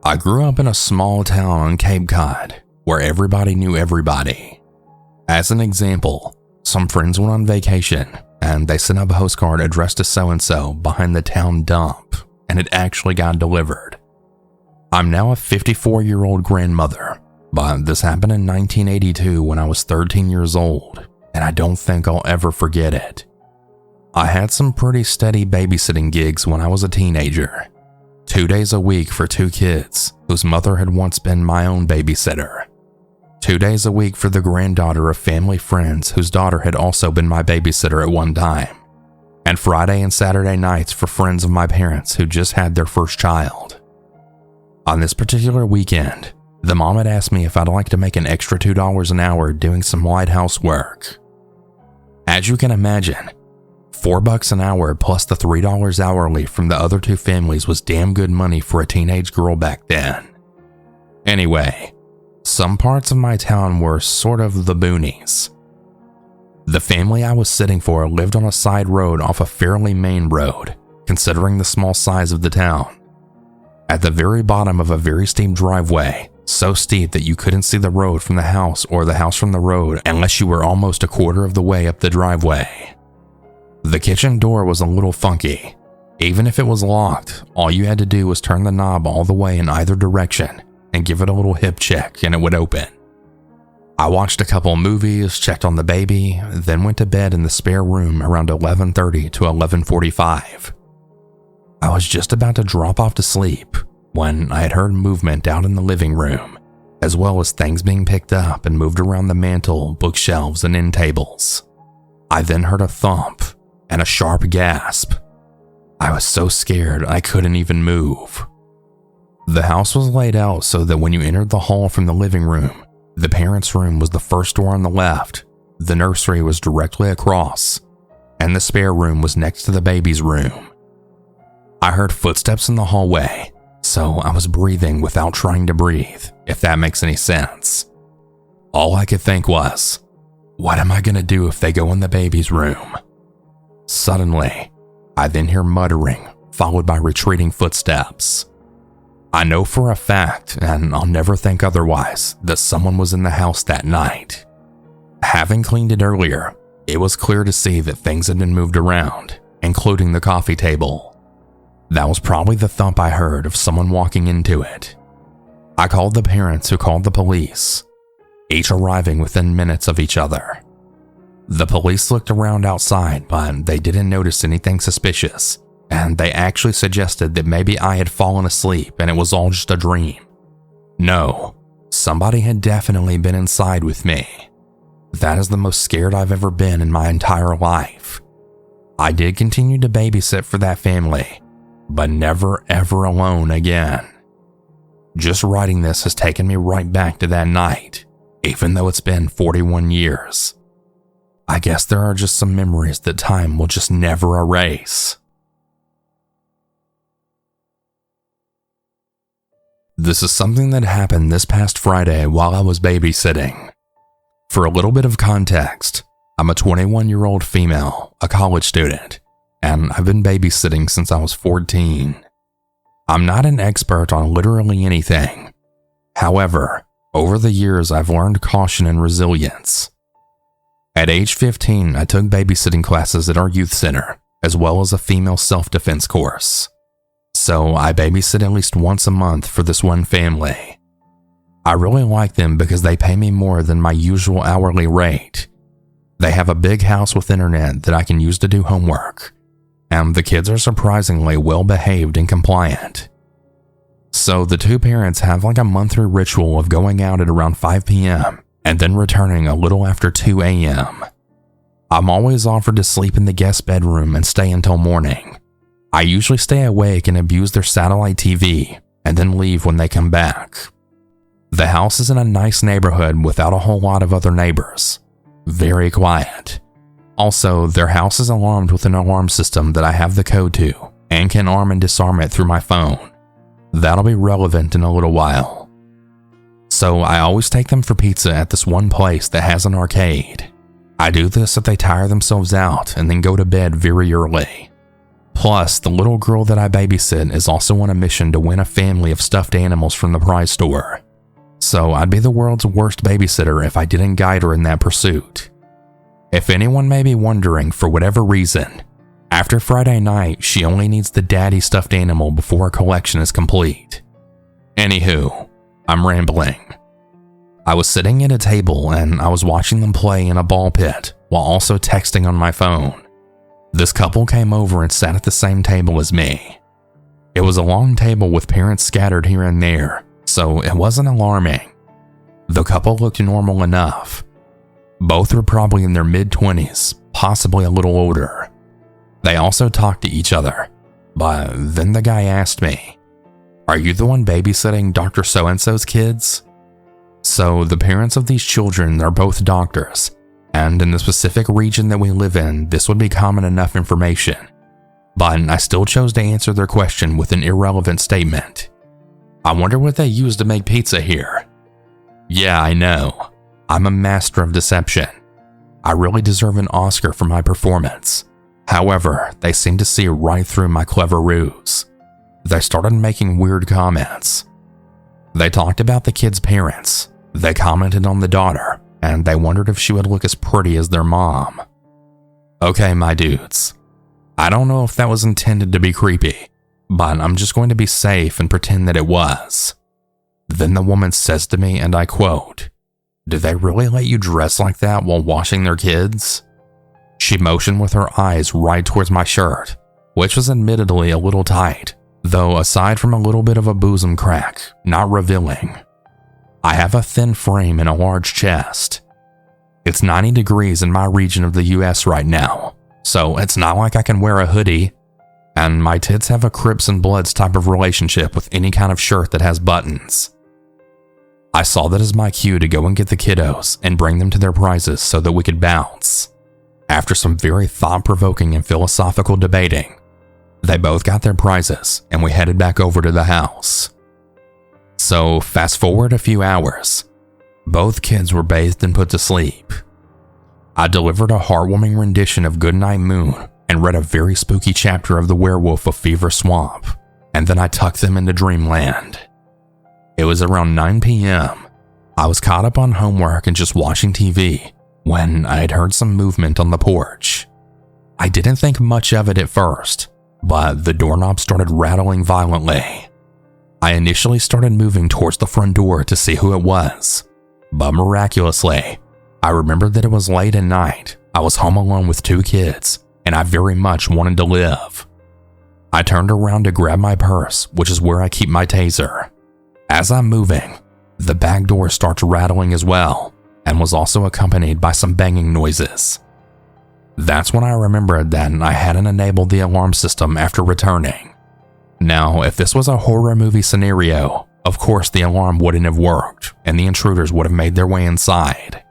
I grew up in a small town on Cape Cod where everybody knew everybody. As an example, some friends went on vacation and they sent a postcard addressed to so-and-so behind the town dump, and it actually got delivered. I'm now a 54-year-old grandmother, but this happened in 1982 when I was 13 years old, and I don't think I'll ever forget it. I had some pretty steady babysitting gigs when I was a teenager. 2 days a week for 2 kids whose mother had once been my own babysitter. 2 days a week for the granddaughter of family friends whose daughter had also been my babysitter at one time. And Friday and Saturday nights for friends of my parents who just had their first child. On this particular weekend, the mom had asked me if I'd like to make an extra $2 an hour doing some light housework. As you can imagine, $4 an hour plus the $3 hourly from the other 2 families was damn good money for a teenage girl back then. Anyway, some parts of my town were sort of the boonies. The family I was sitting for lived on a side road off a fairly main road, considering the small size of the town. At the very bottom of a very steep driveway, so steep that you couldn't see the road from the house or the house from the road unless you were almost a quarter of the way up the driveway. The kitchen door was a little funky. Even if it was locked, all you had to do was turn the knob all the way in either direction and give it a little hip check and it would open. I watched a couple movies, checked on the baby, then went to bed in the spare room around 11:30 to 11:45. I was just about to drop off to sleep when I had heard movement out in the living room, as well as things being picked up and moved around the mantle, bookshelves, and end tables. I then heard a thump and a sharp gasp. I was so scared I couldn't even move. The house was laid out so that when you entered the hall from the living room, the parents' room was the first door on the left, the nursery was directly across, and the spare room was next to the baby's room. I heard footsteps in the hallway, so I was breathing without trying to breathe, if that makes any sense. All I could think was, what am I gonna do if they go in the baby's room? Suddenly, I then hear muttering, followed by retreating footsteps. I know for a fact, and I'll never think otherwise, that someone was in the house that night. Having cleaned it earlier, it was clear to see that things had been moved around, including the coffee table. That was probably the thump I heard of someone walking into it. I called the parents who called the police, each arriving within minutes of each other. The police looked around outside, but they didn't notice anything suspicious, and they actually suggested that maybe I had fallen asleep and it was all just a dream. No, somebody had definitely been inside with me. That is the most scared I've ever been in my entire life. I did continue to babysit for that family, but never ever alone again. Just writing this has taken me right back to that night, even though it's been 41 years. I guess there are just some memories that time will just never erase. This is something that happened this past Friday while I was babysitting. For a little bit of context, I'm a 21-year-old female, a college student, and I've been babysitting since I was 14. I'm not an expert on literally anything. However, over the years I've learned caution and resilience. At age 15, I took babysitting classes at our youth center, as well as a female self-defense course. So I babysit at least once a month for this one family. I really like them because they pay me more than my usual hourly rate. They have a big house with internet that I can use to do homework, and the kids are surprisingly well behaved and compliant. So the 2 parents have like a monthly ritual of going out at around 5 p.m. and then returning a little after 2 a.m. I'm always offered to sleep in the guest bedroom and stay until morning. I usually stay awake and abuse their satellite TV and then leave when they come back. The house is in a nice neighborhood without a whole lot of other neighbors. Very quiet. Also, their house is alarmed with an alarm system that I have the code to and can arm and disarm it through my phone. That'll be relevant in a little while. So I always take them for pizza at this one place that has an arcade. I do this if they tire themselves out and then go to bed very early. Plus, the little girl that I babysit is also on a mission to win a family of stuffed animals from the prize store. So I'd be the world's worst babysitter if I didn't guide her in that pursuit. If anyone may be wondering, for whatever reason, after Friday night, she only needs the daddy stuffed animal before her collection is complete. Anywho, I'm rambling. I was sitting at a table and I was watching them play in a ball pit while also texting on my phone. This couple came over and sat at the same table as me. It was a long table with parents scattered here and there, so it wasn't alarming. The couple looked normal enough. Both were probably in their mid-20s, possibly a little older. They also talked to each other, but then the guy asked me, "Are you the one babysitting Dr. So-and-so's kids?" So the parents of these children are both doctors, and in the specific region that we live in, this would be common enough information. But I still chose to answer their question with an irrelevant statement. "I wonder what they use to make pizza here." Yeah, I know. I'm a master of deception. I really deserve an Oscar for my performance. However, they seemed to see right through my clever ruse. They started making weird comments. They talked about the kids' parents. They commented on the daughter, and they wondered if she would look as pretty as their mom. Okay, my dudes. I don't know if that was intended to be creepy, but I'm just going to be safe and pretend that it was. Then the woman says to me, and I quote, "Do they really let you dress like that while washing their kids?" She motioned with her eyes right towards my shirt, which was admittedly a little tight, though aside from a little bit of a bosom crack, not revealing. I have a thin frame and a large chest. It's 90 degrees in my region of the US right now, so it's not like I can wear a hoodie, and my tits have a Crips and Bloods type of relationship with any kind of shirt that has buttons. I saw that as my cue to go and get the kiddos and bring them to their prizes so that we could bounce. After some very thought-provoking and philosophical debating, they both got their prizes and we headed back over to the house. So fast forward a few hours. Both kids were bathed and put to sleep. I delivered a heartwarming rendition of Goodnight Moon and read a very spooky chapter of The Werewolf of Fever Swamp, and then I tucked them into dreamland. It was around 9 p.m. I was caught up on homework and just watching TV when I had heard some movement on the porch. I didn't think much of it at first, but the doorknob started rattling violently. I initially started moving towards the front door to see who it was, but miraculously, I remembered that it was late at night, I was home alone with 2 kids, and I very much wanted to live. I turned around to grab my purse, which is where I keep my taser. As I'm moving, the back door starts rattling as well, and was also accompanied by some banging noises. That's when I remembered that I hadn't enabled the alarm system after returning. Now, if this was a horror movie scenario, of course the alarm wouldn't have worked, and the intruders would have made their way inside.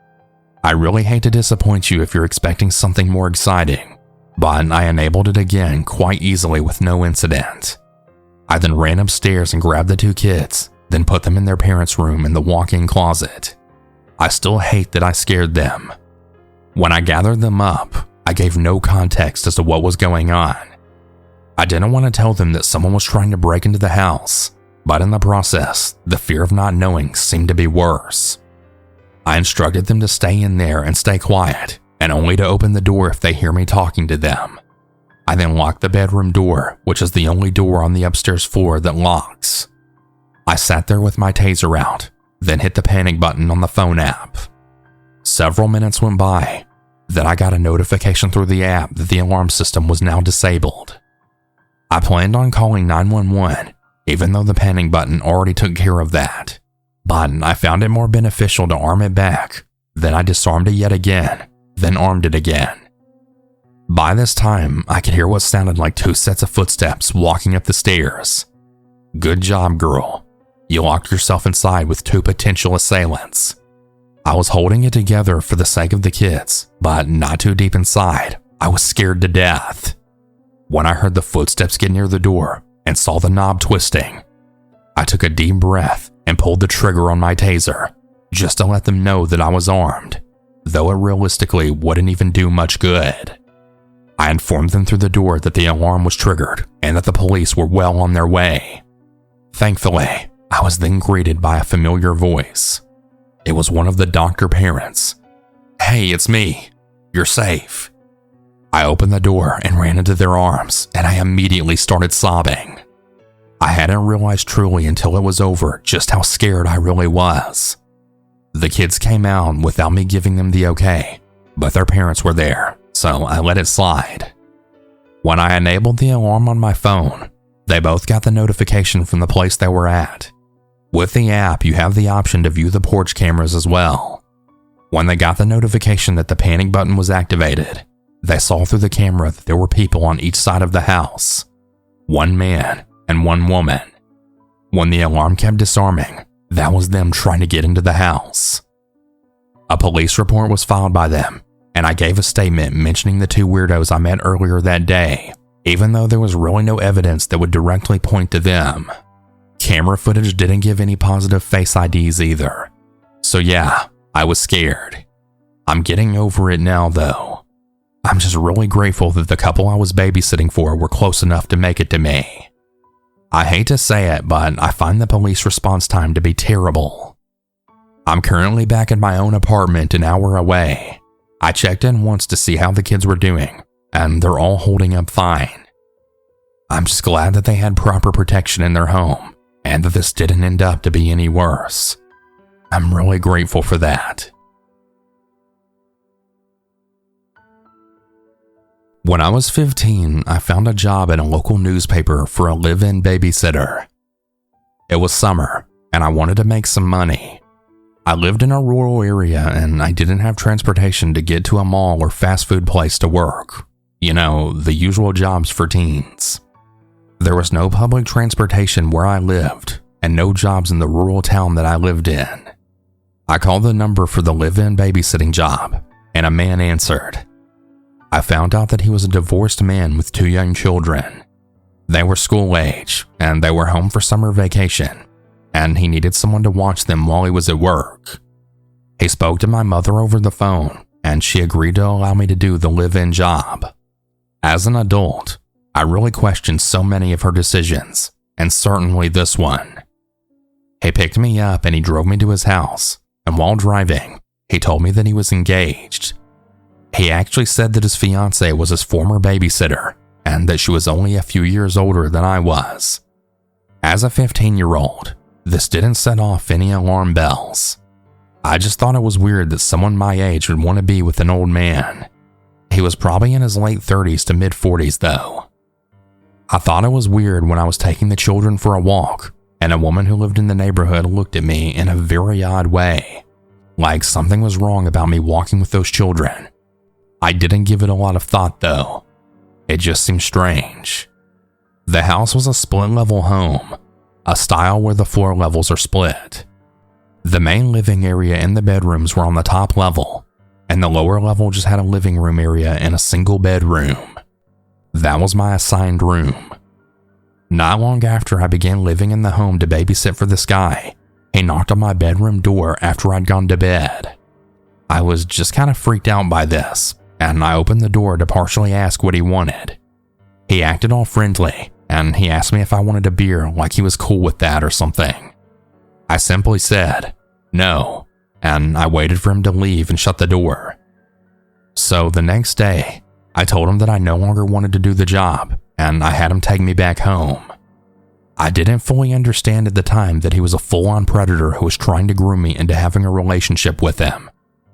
I really hate to disappoint you if you're expecting something more exciting, but I enabled it again quite easily with no incident. I then ran upstairs and grabbed the 2 kids, then put them in their parents' room in the walk-in closet. I still hate that I scared them. When I gathered them up, I gave no context as to what was going on. I didn't want to tell them that someone was trying to break into the house, but in the process, the fear of not knowing seemed to be worse. I instructed them to stay in there and stay quiet, and only to open the door if they hear me talking to them. I then locked the bedroom door, which is the only door on the upstairs floor that locks. I sat there with my taser out, then hit the panic button on the phone app. Several minutes went by, then I got a notification through the app that the alarm system was now disabled. I planned on calling 911, even though the panic button already took care of that, but I found it more beneficial to arm it back. Then I disarmed it yet again, then armed it again. By this time, I could hear what sounded like 2 sets of footsteps walking up the stairs. Good job, girl. You locked yourself inside with 2 potential assailants. I was holding it together for the sake of the kids, but not too deep inside. I was scared to death. When I heard the footsteps get near the door and saw the knob twisting, I took a deep breath and pulled the trigger on my taser, just to let them know that I was armed, though it realistically wouldn't even do much good. I informed them through the door that the alarm was triggered and that the police were well on their way. Thankfully, I was then greeted by a familiar voice. It was one of the doctor parents. "Hey, it's me. You're safe." I opened the door and ran into their arms, and I immediately started sobbing. I hadn't realized truly until it was over just how scared I really was. The kids came out without me giving them the okay, but their parents were there, so I let it slide. When I enabled the alarm on my phone, they both got the notification from the place they were at. With the app, you have the option to view the porch cameras as well. When they got the notification that the panic button was activated, they saw through the camera that there were people on each side of the house. One man and one woman. When the alarm kept disarming, that was them trying to get into the house. A police report was filed by them, and I gave a statement mentioning the two weirdos I met earlier that day, even though there was really no evidence that would directly point to them. Camera footage didn't give any positive face IDs either. So yeah, I was scared. I'm getting over it now though. I'm just really grateful that the couple I was babysitting for were close enough to make it to me. I hate to say it, but I find the police response time to be terrible. I'm currently back in my own apartment an hour away. I checked in once to see how the kids were doing, and they're all holding up fine. I'm just glad that they had proper protection in their home, and that this didn't end up to be any worse. I'm really grateful for that. When I was 15, I found a job in a local newspaper for a live-in babysitter. It was summer, and I wanted to make some money. I lived in a rural area, and I didn't have transportation to get to a mall or fast food place to work. You know, the usual jobs for teens. There was no public transportation where I lived, and no jobs in the rural town that I lived in. I called the number for the live-in babysitting job, and a man answered. I found out that he was a divorced man with 2 young children. They were school age, and they were home for summer vacation, and he needed someone to watch them while he was at work. He spoke to my mother over the phone, and she agreed to allow me to do the live-in job. As an adult, I really questioned so many of her decisions, and certainly this one. He picked me up and he drove me to his house, and while driving, he told me that he was engaged. He actually said that his fiancée was his former babysitter, and that she was only a few years older than I was. As a 15-year-old, this didn't set off any alarm bells. I just thought it was weird that someone my age would want to be with an old man. He was probably in his late 30s to mid-40s though. I thought it was weird when I was taking the children for a walk, and a woman who lived in the neighborhood looked at me in a very odd way, like something was wrong about me walking with those children. I didn't give it a lot of thought though. It just seemed strange. The house was a split-level home, a style where the floor levels are split. The main living area and the bedrooms were on the top level, and the lower level just had a living room area and a single bedroom. That was my assigned room. Not long after I began living in the home to babysit for this guy, he knocked on my bedroom door after I'd gone to bed. I was just kind of freaked out by this, and I opened the door to partially ask what he wanted. He acted all friendly, and he asked me if I wanted a beer, like he was cool with that or something. I simply said, no, and I waited for him to leave and shut the door. So the next day, I told him that I no longer wanted to do the job, and I had him take me back home. I didn't fully understand at the time that he was a full-on predator who was trying to groom me into having a relationship with him.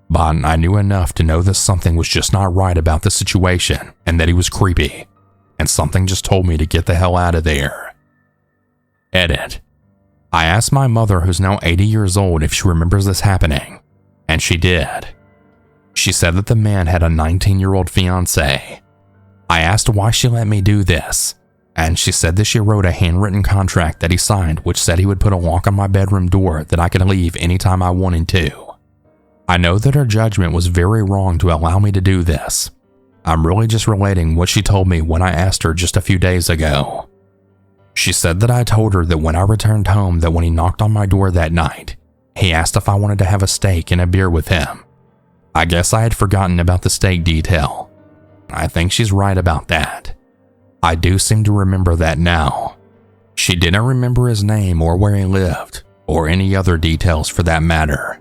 But I knew enough to know that something was just not right about the situation and that he was creepy, and something just told me to get the hell out of there. Edit. I asked my mother, who's now 80 years old, if she remembers this happening, and she did. She said that the man had a 19-year-old fiancée. I asked why she let me do this, and she said that she wrote a handwritten contract that he signed which said he would put a lock on my bedroom door that I could leave anytime I wanted to. I know that her judgment was very wrong to allow me to do this. I'm really just relating what she told me when I asked her just a few days ago. She said that I told her that when I returned home that when he knocked on my door that night, he asked if I wanted to have a steak and a beer with him. I guess I had forgotten about the steak detail. I think she's right about that. I do seem to remember that now. She didn't remember his name or where he lived, or any other details for that matter.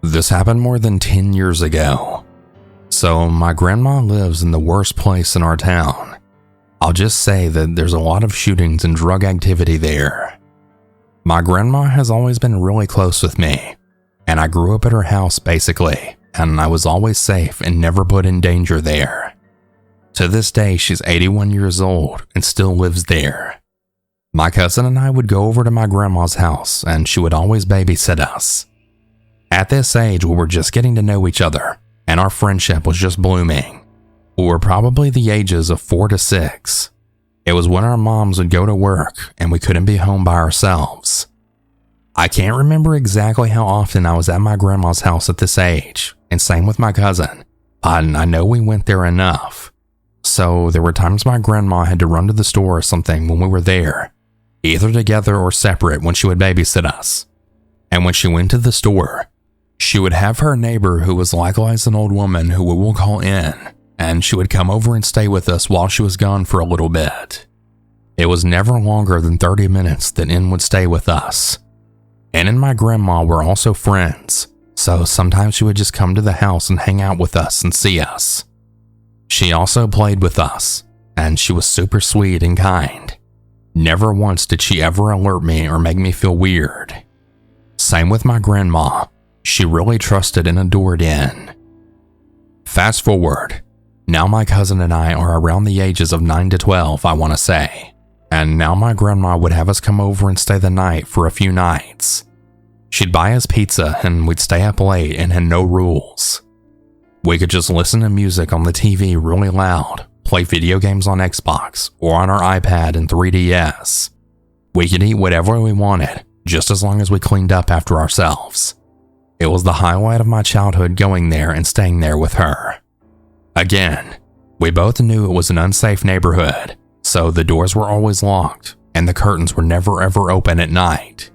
This happened more than 10 years ago. So my grandma lives in the worst place in our town. I'll just say that there's a lot of shootings and drug activity there. My grandma has always been really close with me, and I grew up at her house basically, and I was always safe and never put in danger there. To this day, she's 81 years old and still lives there. My cousin and I would go over to my grandma's house, and she would always babysit us. At this age, we were just getting to know each other, and our friendship was just blooming. We were probably the ages of 4 to 6. It was when our moms would go to work and we couldn't be home by ourselves. I can't remember exactly how often I was at my grandma's house at this age, and same with my cousin, but I know we went there enough. So there were times my grandma had to run to the store or something when we were there, either together or separate when she would babysit us. And when she went to the store, she would have her neighbor, who was likewise an old woman who we will call in, and she would come over and stay with us while she was gone for a little bit. It was never longer than 30 minutes that In would stay with us. Ann and my grandma were also friends, so sometimes she would just come to the house and hang out with us and see us. She also played with us, and she was super sweet and kind. Never once did she ever alert me or make me feel weird. Same with my grandma. She really trusted and adored In. Fast forward. Now my cousin and I are around the ages of 9 to 12, I want to say. And now my grandma would have us come over and stay the night for a few nights. She'd buy us pizza and we'd stay up late and had no rules. We could just listen to music on the TV really loud, play video games on Xbox or on our iPad and 3DS. We could eat whatever we wanted, just as long as we cleaned up after ourselves. It was the highlight of my childhood going there and staying there with her. Again, we both knew it was an unsafe neighborhood, so the doors were always locked and the curtains were never ever open at night.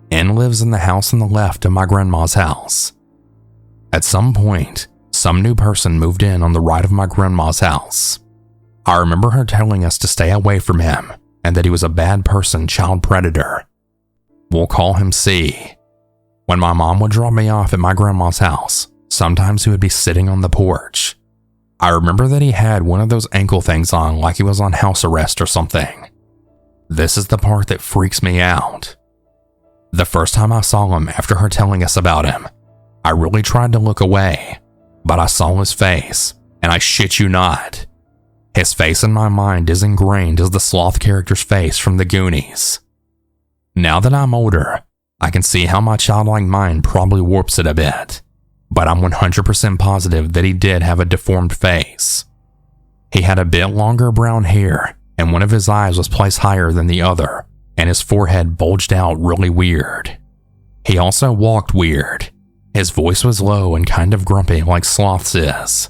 In lives in the house on the left of my grandma's house. At some point, some new person moved in on the right of my grandma's house. I remember her telling us to stay away from him and that he was a bad person child predator. We'll call him C. When my mom would drop me off at my grandma's house, sometimes he would be sitting on the porch. I remember that he had one of those ankle things on like he was on house arrest or something. This is the part that freaks me out. The first time I saw him after her telling us about him, I really tried to look away, but I saw his face, and I shit you not. His face in my mind is ingrained as the sloth character's face from the Goonies. Now that I'm older, I can see how my childlike mind probably warps it a bit, but I'm 100% positive that he did have a deformed face. He had a bit longer brown hair, and one of his eyes was placed higher than the other, and his forehead bulged out really weird. He also walked weird. His voice was low and kind of grumpy like sloths is.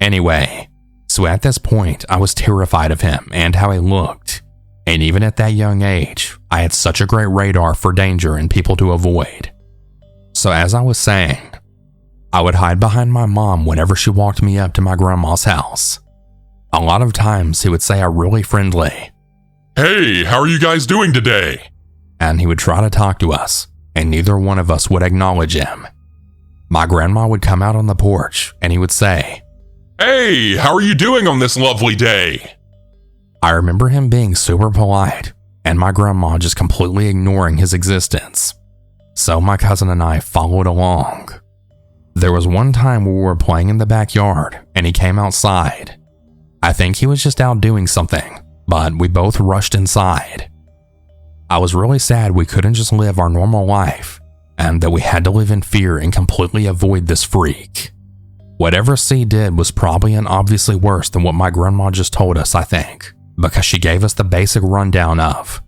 Anyway, so at this point I was terrified of him and how he looked, and even at that young age, I had such a great radar for danger and people to avoid. So as I was saying, I would hide behind my mom whenever she walked me up to my grandma's house. A lot of times he would say a really friendly, "Hey, how are you guys doing today?" and he would try to talk to us, and neither one of us would acknowledge him. My grandma would come out on the porch and he would say, "Hey, how are you doing on this lovely day?" I remember him being super polite and my grandma just completely ignoring his existence. So my cousin and I followed along. There was one time we were playing in the backyard and he came outside. I think he was just out doing something, but we both rushed inside. I was really sad we couldn't just live our normal life and that we had to live in fear and completely avoid this freak. Whatever C did was probably and obviously worse than what my grandma just told us, I think, because she gave us the basic rundown of,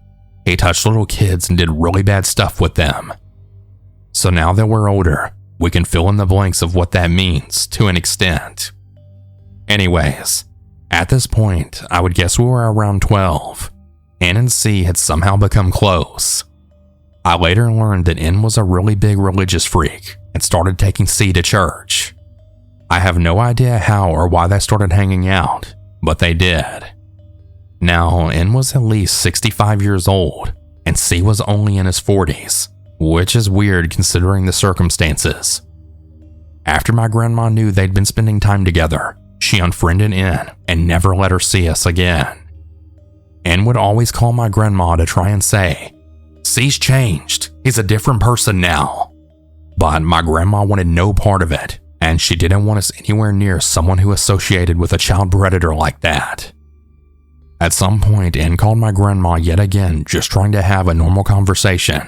he touched little kids and did really bad stuff with them. So now that we're older, we can fill in the blanks of what that means to an extent. Anyways, at this point, I would guess we were around 12. N and C had somehow become close. I later learned that N was a really big religious freak and started taking C to church. I have no idea how or why they started hanging out, but they did. Now, N was at least 65 years old, and C was only in his 40s, which is weird considering the circumstances. After my grandma knew they'd been spending time together, she unfriended N and never let her see us again. N would always call my grandma to try and say, "C's changed, he's a different person now." But my grandma wanted no part of it, and she didn't want us anywhere near someone who associated with a child predator like that. At some point, N called my grandma yet again, just trying to have a normal conversation.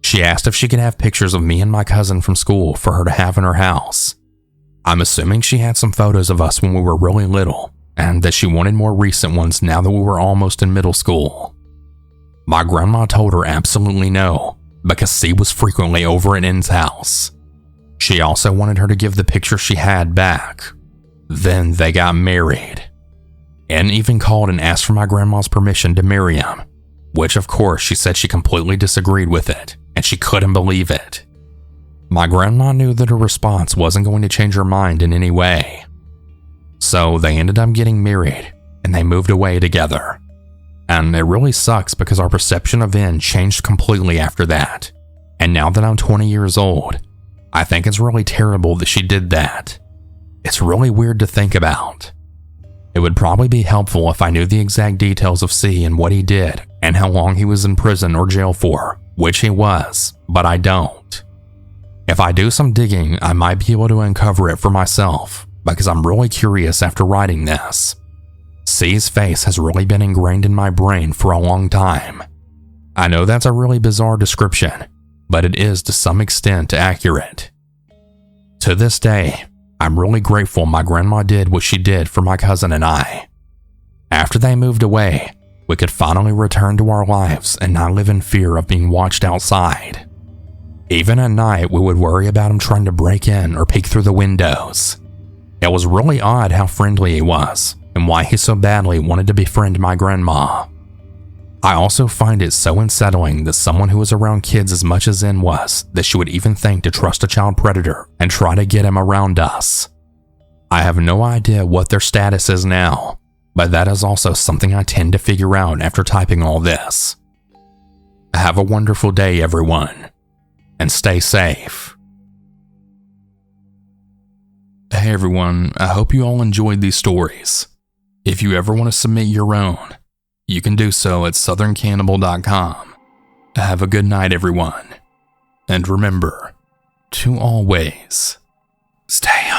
She asked if she could have pictures of me and my cousin from school for her to have in her house. I'm assuming she had some photos of us when we were really little, and that she wanted more recent ones now that we were almost in middle school. My grandma told her absolutely no, because C was frequently over at N's house. She also wanted her to give the picture she had back. Then they got married. N even called and asked for my grandma's permission to marry him, which of course she said she completely disagreed with it, and she couldn't believe it. My grandma knew that her response wasn't going to change her mind in any way. So they ended up getting married, and they moved away together. And it really sucks because our perception of N changed completely after that. And now that I'm 20 years old, I think it's really terrible that she did that. It's really weird to think about. It would probably be helpful if I knew the exact details of C and what he did and how long he was in prison or jail for, which he was, but I don't. If I do some digging, I might be able to uncover it for myself, because I'm really curious after writing this. C's face has really been ingrained in my brain for a long time. I know that's a really bizarre description, but it is to some extent accurate. To this day, I'm really grateful my grandma did what she did for my cousin and I. After they moved away, we could finally return to our lives and not live in fear of being watched outside. Even at night, we would worry about him trying to break in or peek through the windows. It was really odd how friendly he was, and why he so badly wanted to befriend my grandma. I also find it so unsettling that someone who was around kids as much as N was, that she would even think to trust a child predator and try to get him around us. I have no idea what their status is now, but that is also something I tend to figure out after typing all this. Have a wonderful day, everyone, and stay safe. Hey everyone, I hope you all enjoyed these stories. If you ever want to submit your own, you can do so at southerncannibal.com. Have a good night, everyone. And remember to always stay